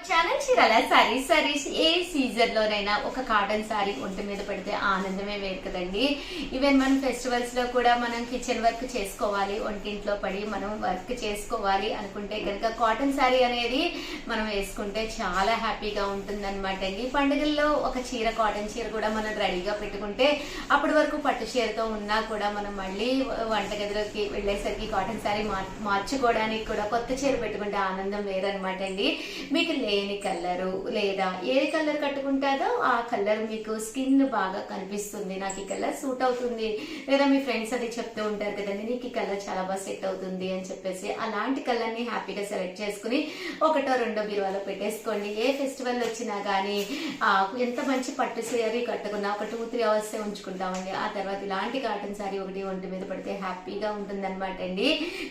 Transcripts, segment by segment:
Channel Chirala saris ఏ season లోనైనా ఒక cotton sorry ఒంటి మీద పెడితే ఆనందమే వేరు కదండి. ఈవెన్ మన ఫెస్టివల్స్ లో కూడా మనం కిచెన్ వర్క్ చేసుకోవాలి, ఒంటింట్లో పడి మనం వర్క్ చేసుకోవాలి అనుకుంటే కనుక కాటన్ సారీ అనేది మనం వేసుకుంటే చాలా హ్యాపీగా ఉంటుంది అనమాట అండి. పండుగల్లో ఒక చీర, కాటన్ చీర కూడా మనం రెడీగా పెట్టుకుంటే అప్పటి వరకు పట్టు చీరతో ఉన్నా కూడా మనం మళ్ళీ వంటగదిలోకి వెళ్ళేసరికి కాటన్ సారీ మార్చుకోవడానికి కూడా కొత్త చీర పెట్టుకుంటే ఆనందం వేరనమాట అండి. మీకు లేని కలరు లేదా ఏ కలర్ కట్టుకుంటారో ఆ కలర్ మీకు స్కిన్ బాగా కనిపిస్తుంది, నాకు ఈ కలర్ సూట్ అవుతుంది, లేదా మీ ఫ్రెండ్స్ అది చెప్తూ ఉంటారు కదండి నీకు ఈ కలర్ చాలా బాగా సెట్ అవుతుంది అని చెప్పేసి అలాంటి కలర్ ని హ్యాపీగా సెలెక్ట్ చేసుకుని ఒకటో రెండో బీరువాలో పెట్టేసుకోండి. ఏ ఫెస్టివల్ వచ్చినా కానీ ఎంత మంచి పట్టు సారీ కట్టుకున్నా ఒక 2-3 అవర్స్ ఉంచుకుంటామండి. ఆ తర్వాత ఇలాంటి కాటన్ సారీ ఒకటి ఒంటి మీద పడితే హ్యాపీగా ఉంటుంది అనమాట అండి.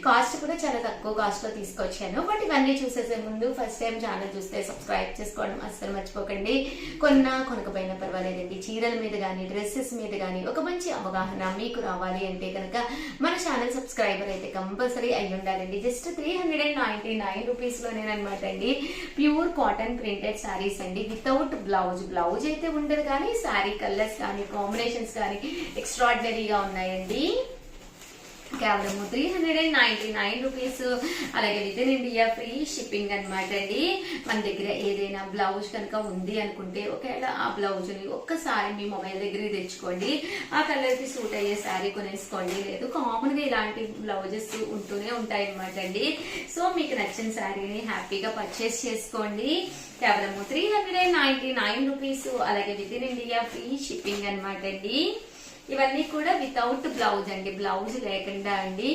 కాస్ట్ కూడా చాలా తక్కువ కాస్ట్ లో తీసుకొచ్చాను. బట్ ఇవన్నీ చూసేసే ముందు ఫస్ట్ టైం ఛానల్ చూస్తే సబ్స్క్రైబ్ చేసుకోవడం అస్సలు మర్చిపోకండి. కొనకపోయినా పర్వాలేదండి, చీరల మీద కానీ డ్రెస్సెస్ మీద కానీ ఒక మంచి అవగాహన మీకు రావాలి అంటే కనుక మన ఛానల్ సబ్స్క్రైబర్ అయితే కంపల్సరీ అయి ఉండాలండి. జస్ట్ 399 రూపీస్ లోనేనమాట అండి. ప్యూర్ కాటన్ ప్రింటెడ్ సారీస్ అండి, వితౌట్ బ్లౌజ్ అయితే ఉండదు కానీ శారీ కలర్స్ కానీ కాంబినేషన్స్ కానీ ఎక్స్ట్రాడినరీగా ఉన్నాయండి. కేవలం 399 రూపీస్. అలాగే with in India free shipping అనమాట అండి. మన దగ్గర ఏదైనా బ్లౌజ్ కనుక ఉంది అనుకుంటే ఒకవేళ ఆ బ్లౌజ్ ని ఒక్కసారి మీ మొబైల్ దగ్గర తెచ్చుకోండి, ఆ కలర్ కి సూట్ అయ్యే శారీ కొనేసుకోండి. లేదు కామన్ గా ఇలాంటి బ్లౌజెస్ ఉంటూనే ఉంటాయి అనమాట అండి. సో మీకు నచ్చిన శారీని హ్యాపీగా పర్చేస్ చేసుకోండి. కేవలం 399 రూపీస్. అలాగే with in India free shipping అనమాట అండి. ఇవన్నీ కూడా వితౌట్ బ్లౌజ్ అండి, బ్లౌజ్ లేకుండా అండి.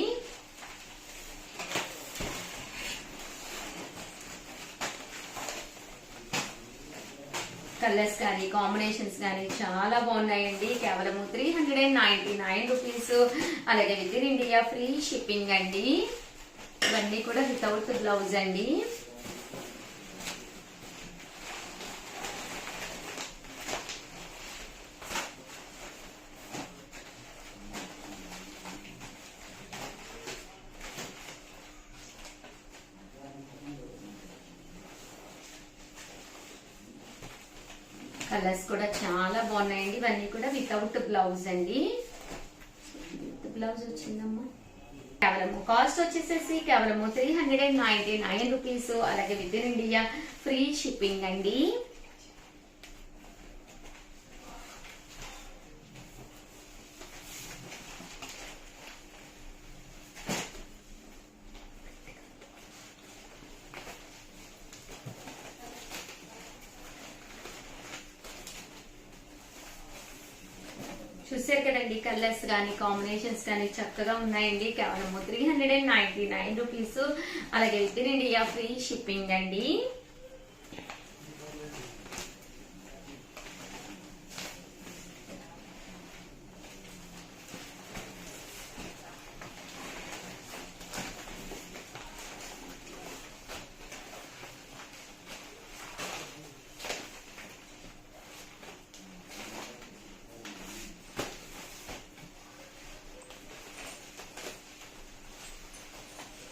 కలర్స్ కానీ కాంబినేషన్స్ కానీ చాలా బాగున్నాయండి. కేవలం 399 రూపీస్. అలాగే with in India free shipping అండి. ఇవన్నీ కూడా వితౌట్ బ్లౌజ్ అండి. కలర్స్ కూడా చాలా బాగున్నాయండి. ఇవన్నీ కూడా వితౌట్ బ్లౌజ్ అండి. బ్లౌజ్ వచ్చిందమ్మా. కేవలం కాస్ట్ వచ్చేసేసి కేవలం 399 రూపీస్. అలాగే with in India free shipping అండి. చూసారు కదండి, కలర్స్ కానీ కాంబినేషన్స్ కానీ చక్కగా ఉన్నాయండి. కేవలం 399 రూపీస్. అలాగే with in India free shipping అండి.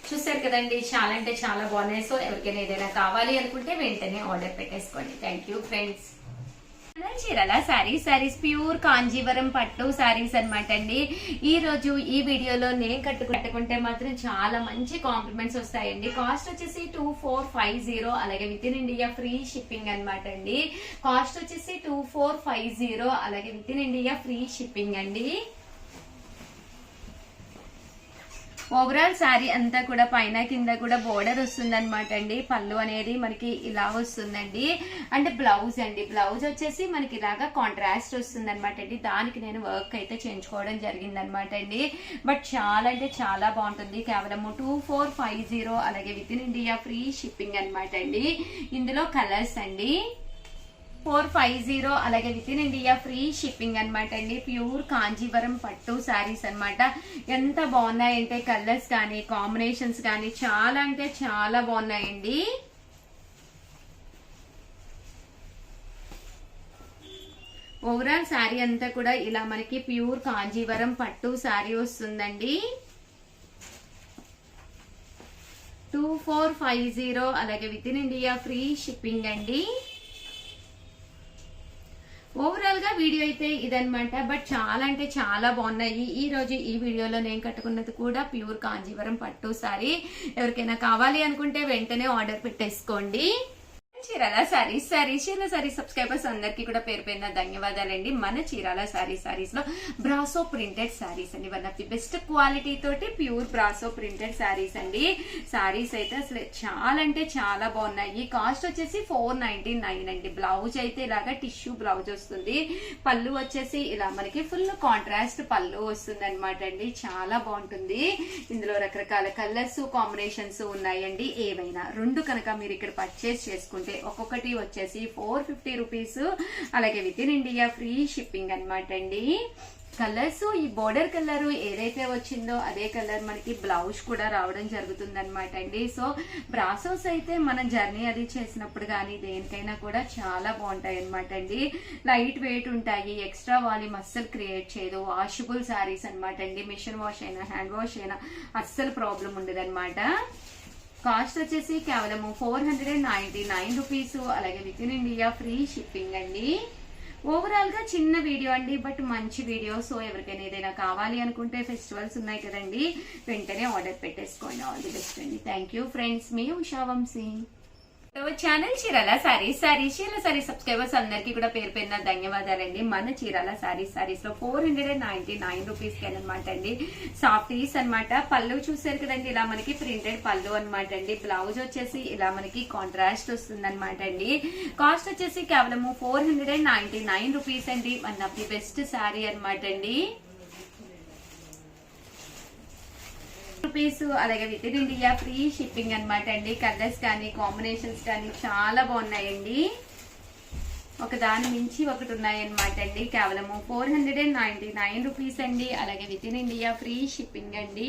చూసారు కదండి, చాలా అంటే చాలా బాగున్నాయి. సో ఎవరికైనా ఏదైనా కావాలి అనుకుంటే వెంటనే ఆర్డర్ పెట్టేసుకోండి. Thank you friends. Chirala saris pure Kanjeevaram పట్టు సారీస్ అనమాట అండి. ఈ రోజు ఈ వీడియోలో నేను కట్టుకుంటే మాత్రం చాలా మంచి కాంప్లిమెంట్స్ వస్తాయండి. కాస్ట్ వచ్చేసి 2450. అలాగే with in India free shipping అనమాట అండి. కాస్ట్ వచ్చేసి 2450. అలాగే with in India free shipping అండి. ఓవరాల్ శారీ అంతా కూడా పైన కింద కూడా బోర్డర్ వస్తుంది అనమాట అండి. పళ్ళు అనేది మనకి ఇలా వస్తుందండి. అంటే బ్లౌజ్ అండి, బ్లౌజ్ వచ్చేసి మనకి ఇలాగా కాంట్రాస్ట్ వస్తుంది అనమాట అండి. దానికి నేను వర్క్ అయితే చేయించుకోవడం జరిగింది అనమాట అండి. బట్ చాలా అంటే చాలా బాగుంటుంది. కేవలం 2450. అలాగే with in India free shipping అనమాట అండి. ఇందులో కలర్స్ అండి 450. అలాగే with in India free shipping అనమాట అండి. ప్యూర్ కాంజీవరం పట్టు శారీస్ అనమాట. ఎంత బాగున్నాయంటే కలర్స్ కానీ కాంబినేషన్స్ కానీ చాలా అంటే చాలా బాగున్నాయండి. ఓవరాల్ శారీ అంతా కూడా ఇలా మనకి ప్యూర్ కాంజీవరం పట్టు శారీ వస్తుందండి. 2450, అలాగే with in India free shipping అండి. ఓవరాల్ గా వీడియో అయితే ఇదనమాట. బట్ చాలా అంటే చాలా బాగున్నాయి. ఈ రోజు ఈ వీడియోలో నేను కట్టుకున్నది కూడా ప్యూర్ కాంజీవరం పట్టు సారీ. ఎవరికైనా కావాలి అనుకుంటే వెంటనే ఆర్డర్ పెట్టేసుకోండి. చీరాల సారీస్ సబ్స్క్రైబర్స్ అందరికి కూడా పేరు పేరున ధన్యవాదాలండి. మన చీరాల సారీస్ లో బ్రాసో ప్రింటెడ్ సారీస్ అండి. One of the best quality తోటి ప్యూర్ బ్రాసో ప్రింటెడ్ సారీస్ అండి. సారీస్ అయితే అసలు చాలా అంటే చాలా బాగున్నాయి. కాస్ట్ వచ్చేసి 499 అండి. బ్లౌజ్ అయితే ఇలాగా టిష్యూ బ్లౌజ్ వస్తుంది. పళ్ళు వచ్చేసి ఇలా మనకి ఫుల్ కాంట్రాస్ట్ పళ్ళు వస్తుంది అనమాట అండి. చాలా బాగుంటుంది. ఇందులో రకరకాల కలర్స్ కాంబినేషన్స్ ఉన్నాయండి. ఏవైనా రెండు కనుక మీరు ఇక్కడ పర్చేస్ చేసుకుంటే ఒక్కొక్కటి వచ్చేసి 450 రూపీస్, అలాగే with in India free shipping అనమాట అండి. కలర్స్ ఈ బోర్డర్ కలర్ ఏదైతే వచ్చిందో అదే కలర్ మనకి బ్లౌజ్ కూడా రావడం జరుగుతుంది అనమాట అండి. సో బ్రాసోస్ అయితే మనం జర్నీ అది చేసినప్పుడు కానీ దేనికైనా కూడా చాలా బాగుంటాయి అనమాట అండి. లైట్ వెయిట్ ఉంటాయి, ఎక్స్ట్రా వాల్యూమ్ అస్సలు క్రియేట్ చేయదు. వాషబుల్ శారీస్ అనమాట అండి. మిషన్ వాష్ అయినా హ్యాండ్ వాష్ అయినా అస్సలు ప్రాబ్లం ఉండదు అనమాట. కాస్ట్ వచ్చేసి కేవలం 499 రూపీస్, అలాగే with in India free shipping అండి. ఓవరాల్ గా చిన్న వీడియో అండి, బట్ మంచి వీడియో. సో ఎవరికైనా ఏదైనా కావాలి అనుకుంటే ఫెస్టివల్స్ ఉన్నాయి కదండి, వెంటనే ఆర్డర్ పెట్టేసుకోండి. ఆల్ ది బెస్ట్ అండి. థ్యాంక్ యూ ఫ్రెండ్స్, మీ ఉషా వంశీ. ఛానల్ చీరాల సారీస్ సబ్స్క్రైబర్స్ అందరికి కూడా పేరు పేరున ధన్యవాదాలండి. మన చీరాల సారీస్ లో 499 రూపీస్ కి అనమాట అండి. సాఫ్టీస్ అనమాట. పళ్ళు చూసారు కదండి, ఇలా మనకి ప్రింటెడ్ పళ్ళు అనమాట అండి. బ్లౌజ్ వచ్చేసి ఇలా మనకి కాంట్రాస్ట్ వస్తుంది అనమాట అండి. కాస్ట్ వచ్చేసి కేవలం 499 రూపీస్ అండి. One of the best sari అనమాట అండి. రూపీస్, అలాగే with in India free shipping అనమాట అండి. కలర్స్ కానీ కాంబినేషన్స్ కానీ చాలా బాగున్నాయండి. ఒక దాని మించి ఒకటి ఉన్నాయన్నమాట అండి. కేవలం 499 రూపీస్ అండి, అలాగే with in India free shipping అండి.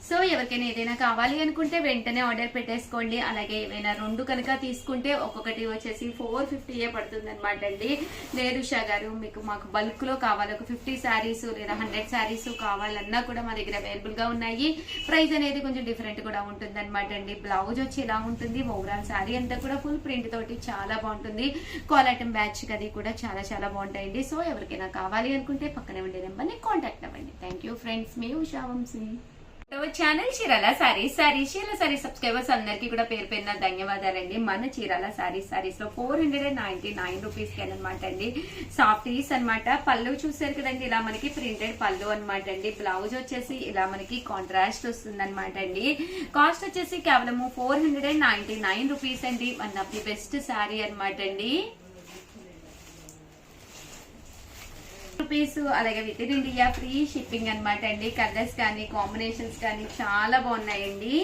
సో ఎవరికైనా ఏదైనా కావాలి అనుకుంటే వెంటనే ఆర్డర్ పెట్టేసుకోండి. అలాగే ఏమైనా రెండు కనుక తీసుకుంటే ఒక్కొక్కటి వచ్చేసి 450 పడుతుంది అనమాట అండి. లేదు ఉషా గారు మాకు బల్క్ లో కావాలి, ఒక 50 శారీస్ లేదా 100 శారీస్ కావాలన్నా కూడా మా దగ్గర అవైలబుల్ గా ఉన్నాయి. ప్రైస్ అనేది కొంచెం డిఫరెంట్ కూడా ఉంటుంది అనమాట అండి. బ్లౌజ్ వచ్చి ఇలా ఉంటుంది. ఓవరాల్ శారీ అంతా కూడా ఫుల్ ప్రింట్ తోటి చాలా బాగుంటుంది. కోలాటం బ్యాచ్ అది కూడా చాలా చాలా బాగుంటాయండి. సో ఎవరికైనా కావాలి అనుకుంటే పక్కనే ఉండే నెంబర్ని కాంటాక్ట్ అవ్వండి. థ్యాంక్ యూ ఫ్రెండ్స్, మీ ఉషా వంశీ. ఛానల్ చీరాల సారీస్ సబ్స్క్రైబర్స్ అందరికి కూడా పేరు పేరున ధన్యవాదాలండి. మన చీరాల సారీస్ లో 499 రూపీస్ కి అనమాట అండి. సాఫ్టీస్ అనమాట. పళ్ళు చూసారు కదండి, ఇలా మనకి ప్రింటెడ్ పళ్ళు అనమాట అండి. బ్లౌజ్ వచ్చేసి ఇలా మనకి కాంట్రాస్ట్ వస్తుంది అనమాట అండి. కాస్ట్ వచ్చేసి కేవలం 499 రూపీస్ అండి. One of the best sari అనమాట అండి. రూపీస్, అలాగే with in India free shipping అనమాట అండి. కలర్స్ కానీ కాంబినేషన్స్ కానీ చాలా బాగున్నాయండి.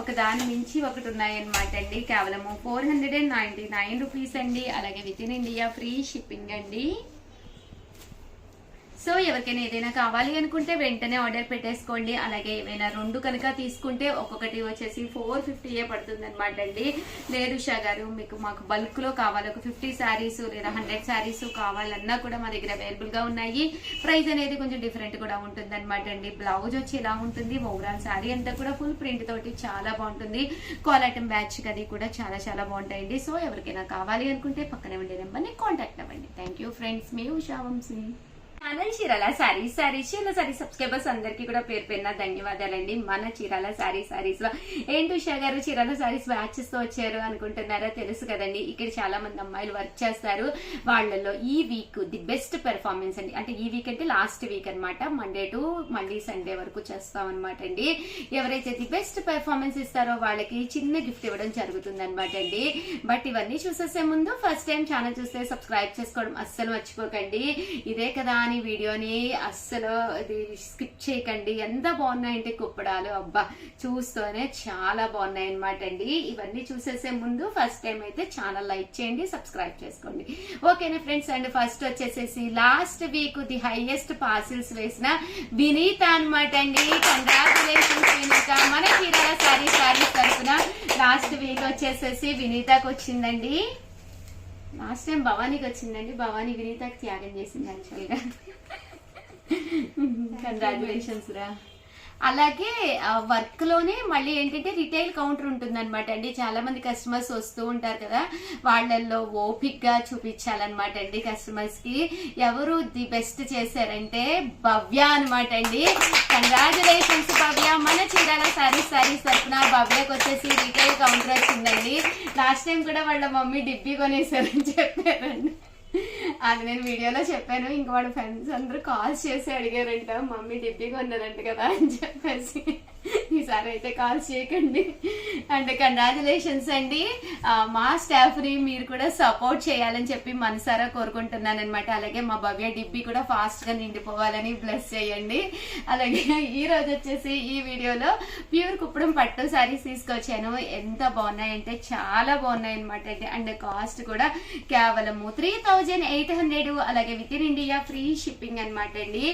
ఒక దాని మించి ఒకటి ఉన్నాయన్నమాట అండి. కేవలం 499 రూపీస్ అండి, అలాగే with in India free shipping అండి. సో ఎవరికైనా ఏదైనా కావాలి అనుకుంటే వెంటనే ఆర్డర్ పెట్టేసుకోండి. అలాగే ఏమైనా రెండు కనుక తీసుకుంటే ఒక్కొక్కటి వచ్చేసి 450 పడుతుంది అనమాట అండి. లేదు ఉషా గారు మాకు బల్క్ లో కావాలి, ఒక 50 శారీస్ లేదా 100 శారీస్ కావాలన్నా కూడా మా దగ్గర అవైలబుల్ గా ఉన్నాయి. ప్రైస్ అనేది కొంచెం డిఫరెంట్ కూడా ఉంటుంది అనమాట అండి. బ్లౌజ్ వచ్చి ఇలా ఉంటుంది. ఓవరాల్ శారీ అంతా కూడా ఫుల్ ప్రింట్ తోటి చాలా బాగుంటుంది. కోలాటం బ్యాచ్ అది కూడా చాలా చాలా బాగుంటాయండి. సో ఎవరికైనా కావాలి అనుకుంటే పక్కనే ఉండే నెంబర్ని కాంటాక్ట్ అవ్వండి. థ్యాంక్ యూ ఫ్రెండ్స్, మీ ఉషా వంశీ. ఛానల్ చీరాల సారీస్ సబ్స్క్రైబర్స్ అందరికి కూడా పేరు పేరున ధన్యవాదాలండి. మన చీరాల సారీస్ లో ఏంటి ఉషా గారు చీరాల సారీస్ బ్యాచెస్ తో వచ్చారు అనుకుంటున్నారా? తెలుసు కదండి, ఇక్కడ చాలా మంది అమ్మాయిలు వర్క్ చేస్తారు. వాళ్ళలో ఈ వీక్ ది బెస్ట్ పెర్ఫార్మెన్స్ అండి. అంటే ఈ వీక్ అంటే లాస్ట్ వీక్ అనమాట. మండే టు మళ్ళీ సండే వరకు చేస్తాం అనమాట అండి. ఎవరైతే ది బెస్ట్ పెర్ఫార్మెన్స్ ఇస్తారో వాళ్ళకి చిన్న గిఫ్ట్ ఇవ్వడం జరుగుతుంది అనమాట అండి. బట్ ఇవన్నీ చూసేసే ముందు ఫస్ట్ టైం ఛానల్ చూస్తే సబ్స్క్రైబ్ చేసుకోవడం అస్సలు మర్చిపోకండి. ఇదే కదా అని వీడియోని అస్సలు స్కిప్ చేయకండి. ఎంత బాగున్నాయంటే కుప్పడాలు, అబ్బా చూస్తూనే చాలా బాగున్నాయి అనమాట అండి. ఇవన్నీ చూసేసే ముందు ఫస్ట్ టైం అయితే ఛానల్ లైక్ చేయండి, సబ్స్క్రైబ్ చేసుకోండి. ఓకేనా ఫ్రెండ్స్? అండ్ ఫస్ట్ వచ్చేసేసి last week the highest parcels వేసిన వినీత అనమాట అండి. కంగ్రాచులేషన్స్ వినీత. మన చీరాల సారీస్ తరఫున లాస్ట్ వీక్ వచ్చేసేసి వినీతకు వచ్చిందండి. లాస్ట్ టైం భవానీకి వచ్చిందండి. భవానీ వినీతకి త్యాగం చేసింది యాక్చువల్గా. కంగ్రాచులేషన్స్ రా. అలాగే వర్క్ లోనే మళ్ళీ ఏంటంటే రిటైల్ కౌంటర్ ఉంటుంది అనమాట అండి. చాలా మంది కస్టమర్స్ వస్తూ ఉంటారు కదా, వాళ్ళల్లో ఓపిక్ గా చూపించాలన్నమాట అండి కస్టమర్స్ కి. ఎవరు ది బెస్ట్ చేశారంటే భవ్య అనమాట అండి. కంగ్రాచులేషన్స్ భవ్య. మన చీరాల సారీస్ తరఫున భవ్యకు వచ్చేసి రిటైల్ కౌంటర్ వచ్చిందండి. లాస్ట్ టైం కూడా వాళ్ళ మమ్మీ డిబ్బీ కొనేసారని చెప్పారండి. అది నేను వీడియోలో చెప్పాను. ఇంక వాళ్ళ ఫ్రెండ్స్ అందరూ కాల్స్ చేసి అడిగారంట, మమ్మీ డిబ్బీ కొన్నారంట కదా అని చెప్పేసి. ఈసారి అయితే కాల్స్ చేయకండి. అంటే కంగ్రాచులేషన్స్ అండి. మా స్టాఫ్ ని మీరు కూడా సపోర్ట్ చేయాలని చెప్పి మనసారా కోరుకుంటున్నాను అనమాట. అలాగే మా భవ్య డిబ్బీ కూడా ఫాస్ట్ గా నిండిపోవాలని బ్లెస్ చేయండి. అలాగే ఈ రోజు వచ్చేసి ఈ వీడియోలో ప్యూర్ కుప్పడం పట్టు సారీస్ తీసుకొచ్చాను. ఎంత బాగున్నాయంటే చాలా బాగున్నాయి అనమాట. అండ్ కాస్ట్ కూడా కేవలం 3800. అలాగే with in India free shipping అనమాట అండి.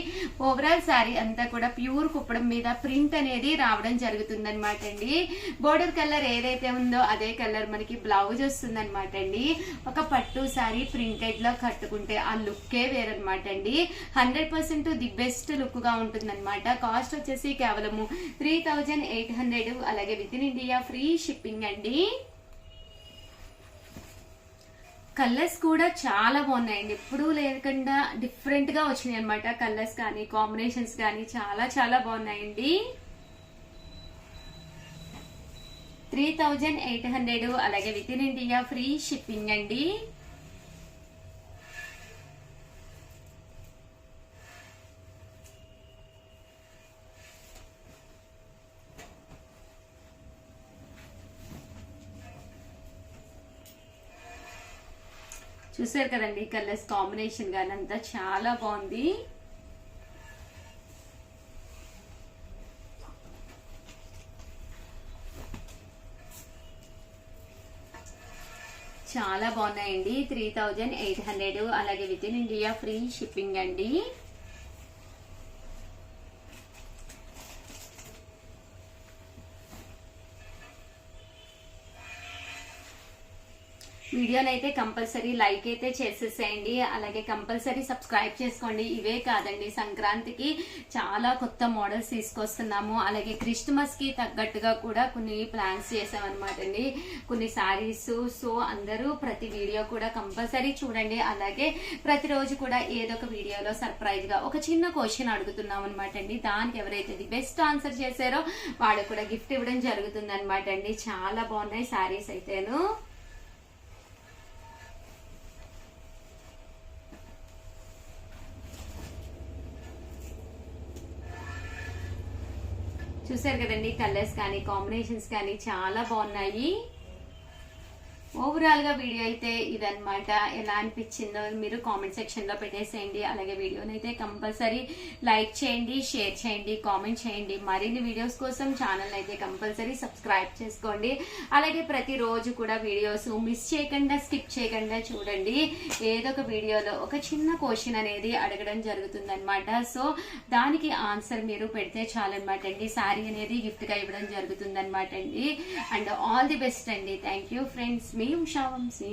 ఓవరాల్ సారీ అంతా కూడా ప్యూర్ కుప్పడం మీద ప్రింట్ అనేది రావడం జరుగుతుంది అనమాట అండి. బోర్డర్ కలర్ ఏదైతే ఉందో అదే కలర్ మనకి బ్లౌజ్ వస్తుంది అనమాట అండి. ఒక పట్టు సారీ ప్రింటెడ్ లో కట్టుకుంటే ఆ లుక్కే వేరనమాట అండి. 100% ది బెస్ట్ లుక్ గా ఉంటుంది అనమాట. కాస్ట్ వచ్చేసి కేవలము 3800. అలాగే with in India free shipping అండి. కలర్స్ కూడా చాలా బాగున్నాయండి. ఎప్పుడూ లేకుండా డిఫరెంట్ గా వచ్చినాయి అనమాట. కలర్స్ కానీ కాంబినేషన్స్ కానీ చాలా చాలా బాగున్నాయండి. 3800. అలాగే with in India free shipping అండి. చూసారు కదండి కలర్స్ కాంబినేషన్ గానీ అంతా చాలా బాగుంది. చాలా బాగున్నాయండి. 3800. అలాగే with in India free shipping అండి. వీడియోని అయితే కంపల్సరీ లైక్ అయితే చేసేసేయండి. అలాగే కంపల్సరీ సబ్స్క్రైబ్ చేసుకోండి. ఇవే కాదండి, సంక్రాంతికి చాలా కొత్త మోడల్స్ తీసుకొస్తున్నాము. అలాగే క్రిస్మస్ కి తగ్గట్టుగా కూడా కొన్ని ప్లాన్స్ చేసామన్నమాట అండి, కొన్ని సారీస్. సో అందరూ ప్రతి వీడియో కూడా కంపల్సరీ చూడండి. అలాగే ప్రతిరోజు కూడా ఏదో ఒక వీడియోలో సర్ప్రైజ్ గా ఒక చిన్న క్వశ్చన్ అడుగుతున్నాం అనమాట అండి. దానికి ఎవరైతే ది బెస్ట్ ఆన్సర్ చేశారో వాళ్ళకు కూడా గిఫ్ట్ ఇవ్వడం జరుగుతుంది అనమాట అండి. చాలా బాగున్నాయి సారీస్ అయితేను. చూసారు కదండి కలర్స్ కానీ కాంబినేషన్స్ కానీ చాలా బాగున్నాయి. ఓవరాల్ గా వీడియో అయితే ఇదన్నమాట. ఎలా అనిపించిందో మీరు కామెంట్ సెక్షన్ లో పెట్టేసేయండి. అలాగే వీడియోని అయితే కంపల్సరీ లైక్ చేయండి, షేర్ చేయండి, కామెంట్ చేయండి. మరిన్ని వీడియోస్ కోసం ఛానల్ అయితే కంపల్సరీ సబ్స్క్రైబ్ చేసుకోండి. అలాగే ప్రతిరోజు కూడా వీడియోస్ మిస్ చేయకుండా స్కిప్ చేయకుండా చూడండి. ఏదో ఒక వీడియోలో ఒక చిన్న క్వశ్చన్ అనేది అడగడం జరుగుతుంది అనమాట. సో దానికి ఆన్సర్ మీరు పెడితే చాలన్నమాట అండి. సారీ అనేది గిఫ్ట్ గా ఇవ్వడం జరుగుతుంది అనమాట అండి. అండ్ ఆల్ ది బెస్ట్ అండి. Thank you friends. మీ ఉషా వంశీ.